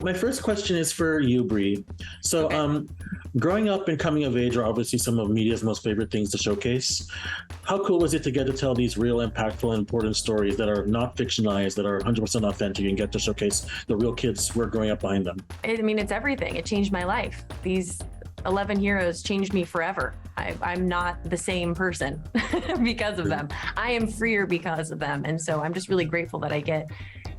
My first question is for you, Brie. So, growing up and coming of age are obviously some of media's most favorite things to showcase. How cool was it to get to tell these real, impactful, and important stories that are not fictionalized, that are 100% authentic, and get to showcase the real kids who are growing up behind them? I mean, it's everything. It changed my life. These 11 heroes changed me forever. I'm not the same person because of them. I am freer because of them. And so I'm just really grateful that I get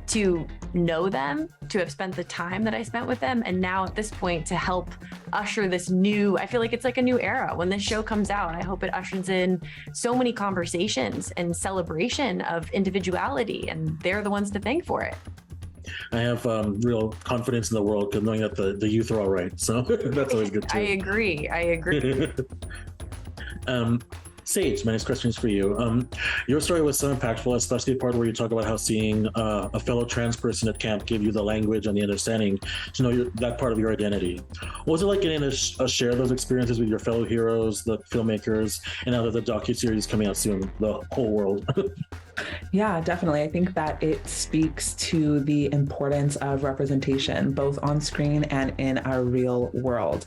to know them, to have spent the time that I spent with them, and now at this point to help usher this new, I feel like it's like a new era. When this show comes out, I hope it ushers in so many conversations and celebration of individuality, and they're the ones to thank for it. I have real confidence in the world because knowing that the youth are all right. So that's always good too. I agree. Sage, my next question is for you. Your story was so impactful, especially the part where you talk about how seeing a fellow trans person at camp gave you the language and the understanding to know that part of your identity. What was it like getting to share those experiences with your fellow heroes, the filmmakers, and now that the docuseries is coming out soon, the whole world? Yeah, definitely. I think that it speaks to the importance of representation, both on screen and in our real world.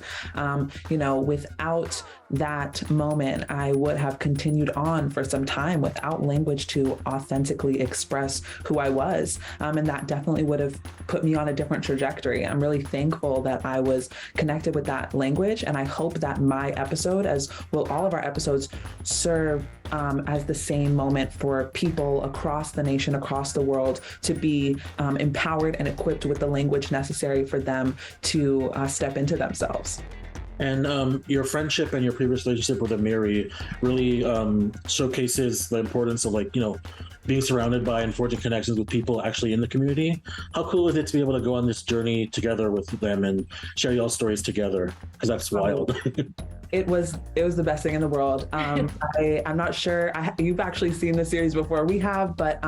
Without that moment, I would have continued on for some time without language to authentically express who I was. And that definitely would have put me on a different trajectory. I'm really thankful that I was connected with that language. And I hope that my episode, as will all of our episodes, serve as the same moment for people across the nation, across the world, to be empowered and equipped with the language necessary for them to step into themselves. And your friendship and your previous relationship with Amiri really showcases the importance of being surrounded by and forging connections with people actually in the community. How cool is it to be able to go on this journey together with them and share y'all stories together? Because that's wild. It was the best thing in the world. I'm not sure you've actually seen the series before. We have, but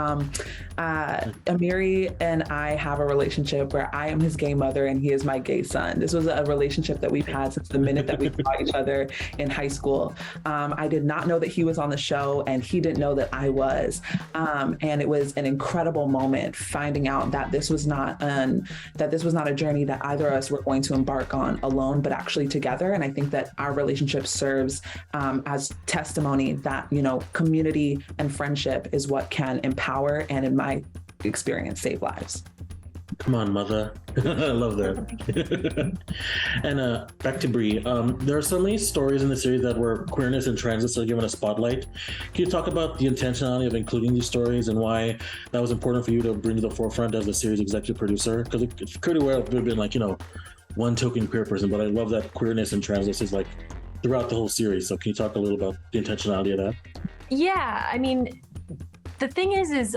Amiri and I have a relationship where I am his gay mother and he is my gay son. This was a relationship that we've had since the minute that we saw each other in high school. I did not know that he was on the show, and he didn't know that I was. And it was an incredible moment finding out that this was not a journey that either of us were going to embark on alone, but actually together. And I think that our relationship serves as testimony that, community and friendship is what can empower and, in my experience, save lives. Come on, mother. I love that. And back to Brie. There are so many stories in the series that where queerness and transness are given a spotlight. Can you talk about the intentionality of including these stories and why that was important for you to bring to the forefront as the series executive producer? Because it could have been one token queer person, but I love that queerness and transness is throughout the whole series. So can you talk a little about the intentionality of that? Yeah, I mean, the thing is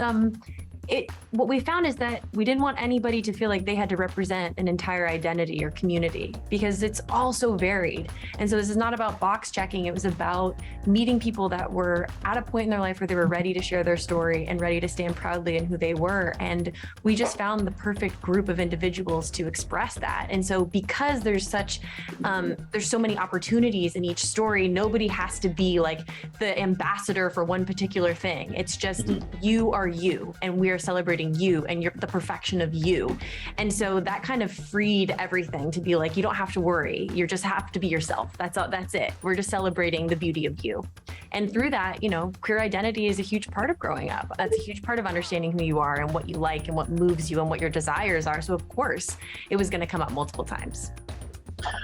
what we found is that we didn't want anybody to feel like they had to represent an entire identity or community, because it's all so varied. And so this is not about box checking. It was about meeting people that were at a point in their life where they were ready to share their story and ready to stand proudly in who they were. And we just found the perfect group of individuals to express that. And so because there's so many opportunities in each story, nobody has to be like the ambassador for one particular thing. It's just you are you, and we are celebrating you and the perfection of you. And so that kind of freed everything to be like, you don't have to worry. You just have to be yourself. That's all. That's it. We're just celebrating the beauty of you. And through that, queer identity is a huge part of growing up. That's a huge part of understanding who you are and what you like and what moves you and what your desires are. So of course it was going to come up multiple times.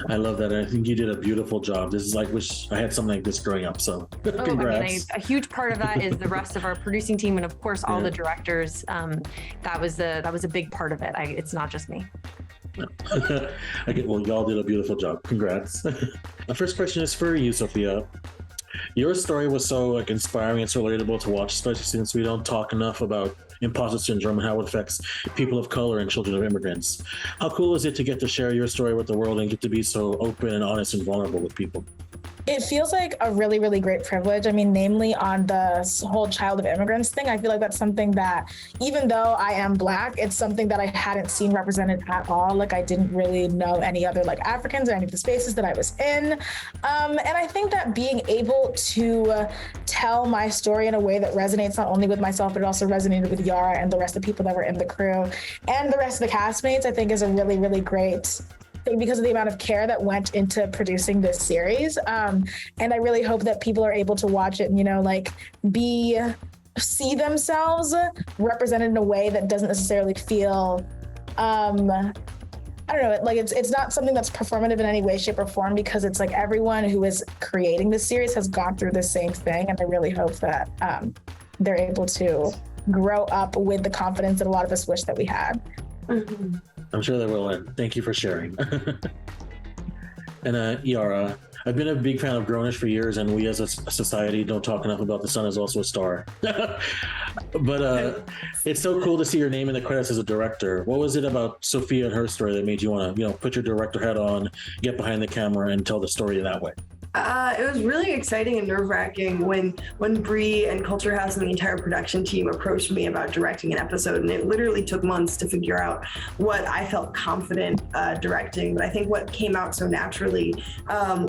I love that. And I think you did a beautiful job. This is wish I had something like this growing up. So congrats. A huge part of that is the rest of our producing team. And of course, all the directors, that was a big part of it. It's not just me. Well, y'all did a beautiful job. Congrats. My first question is for you, Sophia. Your story was so inspiring and so relatable to watch, especially since we don't talk enough about imposter syndrome and how it affects people of color and children of immigrants. How cool is it to get to share your story with the world and get to be so open and honest and vulnerable with people? It feels like a really, really great privilege. I mean, namely on the whole child of immigrants thing, I feel like that's something that, even though I am Black, it's something that I hadn't seen represented at all. Like, I didn't really know any other like Africans or any of the spaces that I was in. And I think that being able to tell my story in a way that resonates not only with myself, but it also resonated with Yara and the rest of the people that were in the crew and the rest of the castmates, I think is a really, really great thing because of the amount of care that went into producing this series. And I really hope that people are able to watch it and, like see themselves represented in a way that doesn't necessarily feel, I don't know, like it's not something that's performative in any way, shape, or form, because it's like everyone who is creating this series has gone through the same thing. And I really hope that they're able to grow up with the confidence that a lot of us wish that we had. Mm-hmm. I'm sure they will, and thank you for sharing. And Yara, I've been a big fan of Grownish for years, and we as a society don't talk enough about the sun is also a star. But it's so cool to see your name in the credits as a director. What was it about Sophia and her story that made you want to, put your director hat on, get behind the camera, and tell the story that way? It was really exciting and nerve-wracking when Brie and Culture House and the entire production team approached me about directing an episode, and it literally took months to figure out what I felt confident directing. But I think what came out so naturally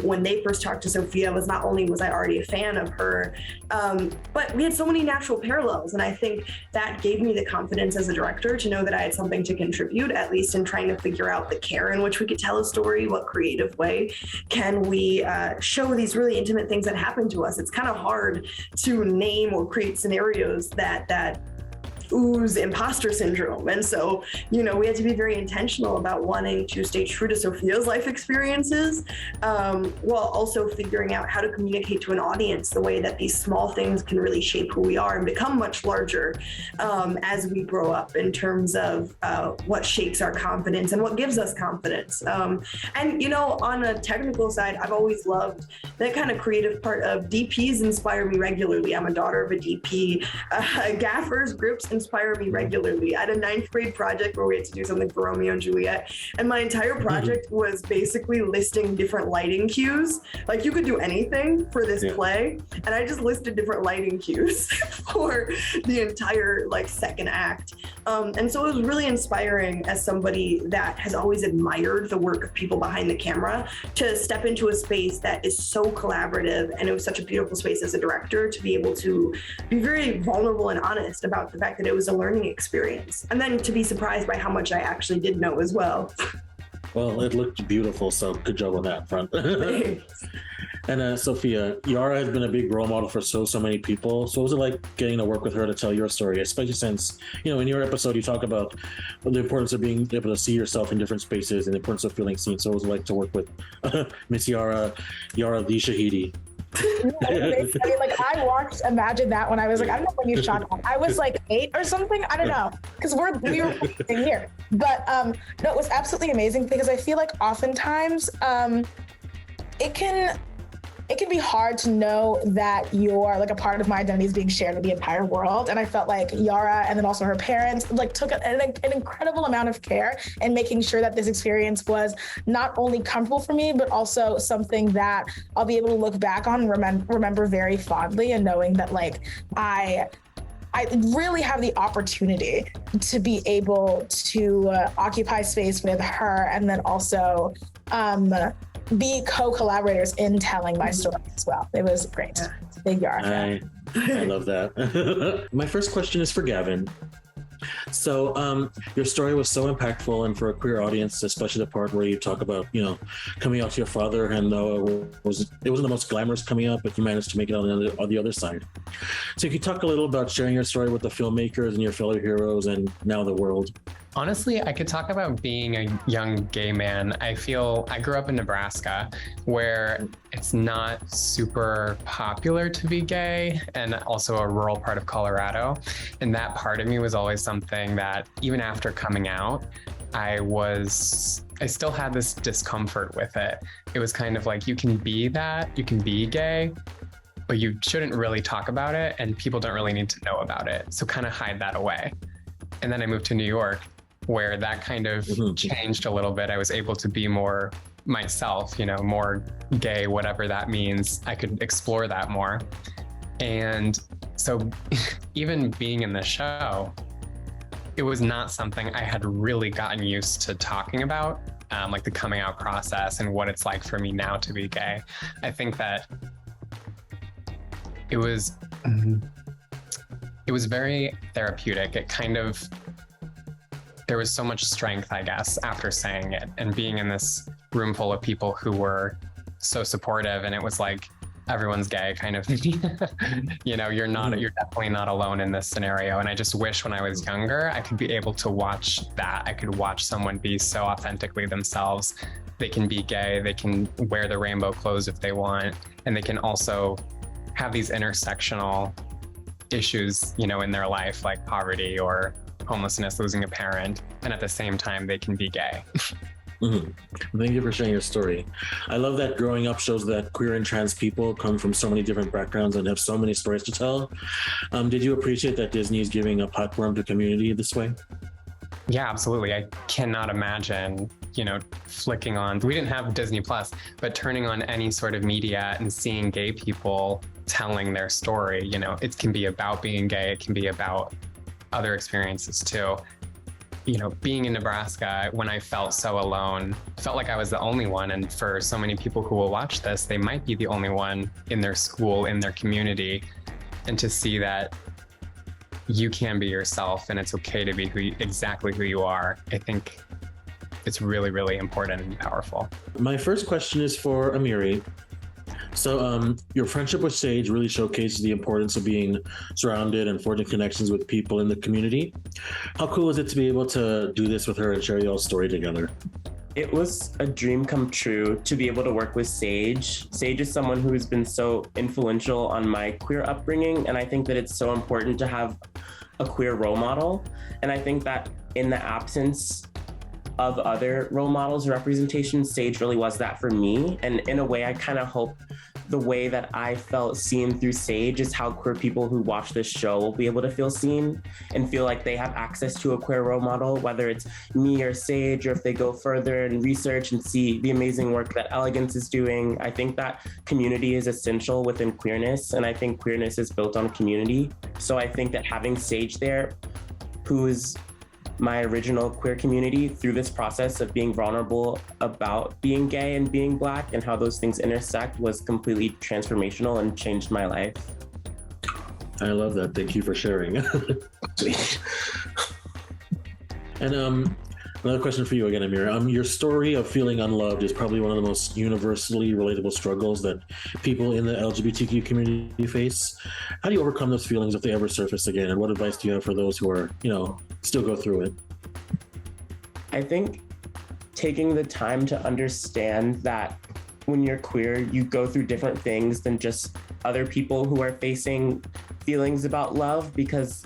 when they first talked to Sophia was not only was I already a fan of her, but we had so many natural parallels, and I think that gave me the confidence as a director to know that I had something to contribute, at least in trying to figure out the care in which we could tell a story. What creative way can we show these really intimate things that happen to us? It's kind of hard to name or create scenarios that ooze imposter syndrome. And so, we had to be very intentional about wanting to stay true to Sophia's life experiences, while also figuring out how to communicate to an audience the way that these small things can really shape who we are and become much larger as we grow up in terms of what shapes our confidence and what gives us confidence. And, on a technical side, I've always loved that kind of creative part of DPs inspire me regularly. I'm a daughter of a DP. Gaffers, groups inspire me regularly. I had a 9th grade project where we had to do something for Romeo and Juliet, and my entire project was basically listing different lighting cues. Like, you could do anything for this play, and I just listed different lighting cues for the entire second act. And so it was really inspiring as somebody that has always admired the work of people behind the camera to step into a space that is so collaborative, and it was such a beautiful space as a director to be able to be very vulnerable and honest about the fact that it was a learning experience, and then to be surprised by how much I actually did know as well. Well, it looked beautiful, so good job on that front. And Sophia, Yara has been a big role model for so many people. So what was it like getting to work with her to tell your story, especially since, in your episode, you talk about the importance of being able to see yourself in different spaces and the importance of feeling seen. So what was it like to work with Miss Yara Shahidi? I watched Imagine That when I was I don't know when you shot that. I was 8 or something. I don't know, because we were here. But no, it was absolutely amazing, because I feel like oftentimes it can be hard to know that you're a part of my identity is being shared with the entire world. And I felt like Yara, and then also her parents, took an incredible amount of care in making sure that this experience was not only comfortable for me, but also something that I'll be able to look back on and remember very fondly, and knowing that I really have the opportunity to be able to occupy space with her, and then also be co-collaborators in telling my story as well. It was great. Big Yara fan. I love that. My first question is for Gavin. So your story was so impactful, and for a queer audience, especially the part where you talk about, coming out to your father, and though it wasn't the most glamorous coming out, but you managed to make it on the other side. So if you talk a little about sharing your story with the filmmakers and your fellow heroes and now the world. Honestly, I could talk about being a young gay man. I grew up in Nebraska, where it's not super popular to be gay, and also a rural part of Colorado. And that part of me was always something that, even after coming out, I still had this discomfort with it. It was kind of like, you can be gay, but you shouldn't really talk about it, and people don't really need to know about it. So kind of hide that away. And then I moved to New York, where that kind of changed a little bit. I was able to be more myself, more gay, whatever that means. I could explore that more. And so even being in the show, it was not something I had really gotten used to talking about, like the coming out process and what it's like for me now to be gay. I think that it was very therapeutic. There was so much strength, I guess, after saying it and being in this room full of people who were so supportive, and it was like, everyone's gay kind of you're definitely not alone in this scenario. And I just wish when I was younger, I could be able to watch that. I could watch someone be so authentically themselves. They can be gay, they can wear the rainbow clothes if they want, and they can also have these intersectional issues, in their life, like poverty or homelessness, losing a parent, and at the same time, they can be gay. Thank you for sharing your story. I love that growing up shows that queer and trans people come from so many different backgrounds and have so many stories to tell. Did you appreciate that Disney is giving a platform to community this way? Yeah, absolutely. I cannot imagine, flicking on, we didn't have Disney Plus, but turning on any sort of media and seeing gay people telling their story. It can be about being gay, it can be about other experiences too. Being in Nebraska, when I felt so alone, felt like I was the only one. And for so many people who will watch this, they might be the only one in their school, in their community. And to see that you can be yourself and it's okay to be exactly who you are, I think it's really, really important and powerful. My first question is for Amiri. So your friendship with Sage really showcases the importance of being surrounded and forging connections with people in the community. How cool is it to be able to do this with her and share y'all's story together? It was a dream come true to be able to work with Sage. Sage is someone who has been so influential on my queer upbringing, and I think that it's so important to have a queer role model. And I think that in the absence of other role models or representation, Sage really was that for me. And in a way, I kind of hope the way that I felt seen through Sage is how queer people who watch this show will be able to feel seen and feel like they have access to a queer role model, whether it's me or Sage, or if they go further and research and see the amazing work that Elegance is doing. I think that community is essential within queerness, and I think queerness is built on community. So I think that having Sage there, who is my original queer community, through this process of being vulnerable about being gay and being Black and how those things intersect, was completely transformational and changed my life. I love that. Thank you for sharing. And another question for you again, Amira. Your story of feeling unloved is probably one of the most universally relatable struggles that people in the LGBTQ community face. How do you overcome those feelings if they ever surface again? And what advice do you have for those who are, still go through it? I think taking the time to understand that when you're queer, you go through different things than just other people who are facing feelings about love, because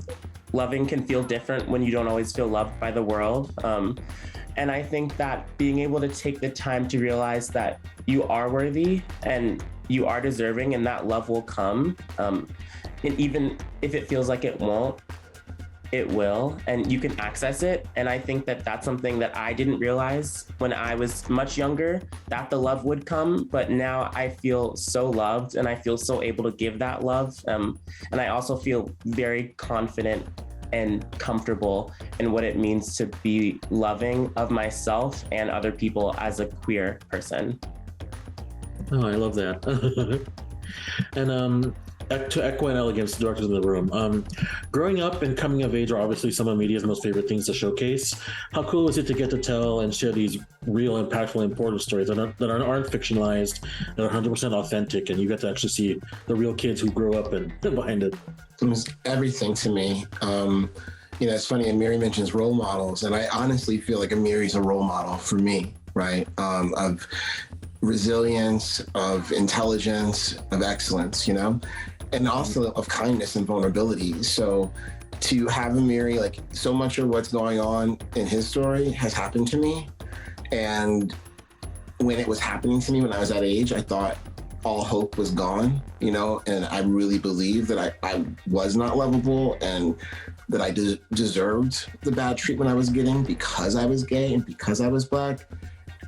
loving can feel different when you don't always feel loved by the world. And I think that being able to take the time to realize that you are worthy and you are deserving, and that love will come. And even if it feels like it won't, it will, and you can access it. And I think that that's something that I didn't realize when I was much younger, that the love would come. But now I feel so loved, and I feel so able to give that love. And I also feel very confident and comfortable in what it means to be loving of myself and other people as a queer person. Oh, I love that. And to echo and Elegance, the directors in the room, growing up and coming of age are obviously some of media's most favorite things to showcase. How cool is it to get to tell and share these real, impactful, important stories that aren't fictionalized, that are 100% authentic, and you get to actually see the real kids who grew up and behind it? It was everything to me. It's funny, Amiri mentions role models, and I honestly feel like Amiri's a role model for me, right? Of resilience, of intelligence, of excellence, and also of kindness and vulnerability. So to have Amiri, like, so much of what's going on in his story has happened to me. And when it was happening to me when I was that age, I thought all hope was gone, and I really believed that I was not lovable and that I deserved the bad treatment I was getting because I was gay and because I was Black.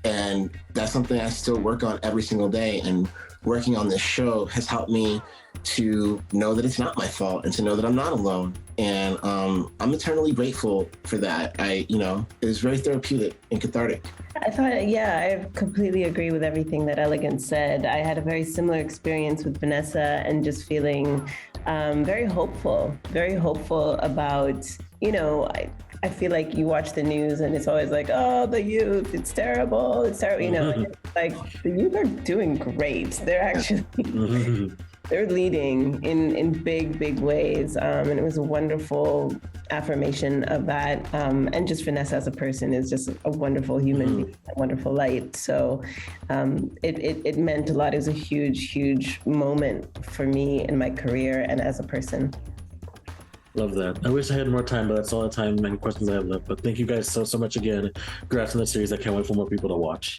And that's something I still work on every single day. And working on this show has helped me to know that it's not my fault and to know that I'm not alone. And I'm eternally grateful for that. It was very therapeutic and cathartic. I thought, yeah, I completely agree with everything that Elegant said. I had a very similar experience with Vanessa and just feeling very hopeful about, I feel like you watch the news and it's always like, oh, the youth, it's terrible. And it's like the youth are doing great. They're actually, they're leading in big ways. And it was a wonderful affirmation of that. And just Vanessa as a person is just a wonderful human being, a wonderful light. So it meant a lot. It was a huge moment for me in my career and as a person. Love that. I wish I had more time, but that's all the time and questions I have left. But thank you guys so much again. Congrats on the series. I can't wait for more people to watch.